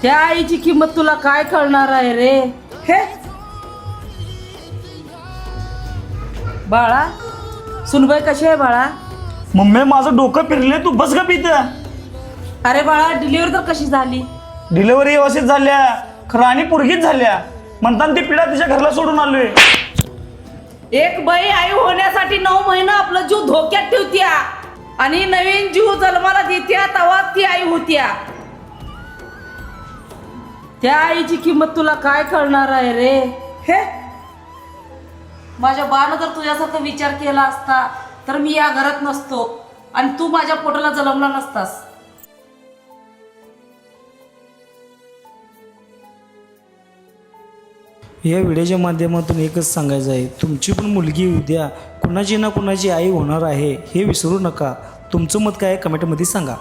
त्या आईची किंमत तुला काय कळणार आहे रे? हे बाळा, सुनबाई कशी आहे बाळा? मम्मी माझं डोकं फिरले, तू बस का इथं. अरे बाळा, डिलिव्हरी तर कशी झाली? डिलिव्हरी व्यवस्थित झाल्या, खरं आणि पोरगीच झाल्या म्हणताना ती पिढा तिच्या घरला सोडून आलोय. एक बाई आई होण्यासाठी 9 महिने आपला जीव धोक्यात ठेवत्या आणि नवीन जीव जन्माला देत्या, तेव्हा ती आई होत्या. त्या आईची किंमत तुला काय कळणार आहे रे? हे माझ्या बानं जर तुझ्यासारखा विचार केला असता तर मी या घरात नसतो आणि तू माझ्या पोटाला जन्मला नसतास. या व्हिडिओच्या माध्यमातून एकच सांगायचं आहे, तुमची पण मुलगी उद्या कुणाची ना कुणाची आई होणार आहे हे विसरू नका. तुमचं मत काय कमेंटमध्ये सांगा.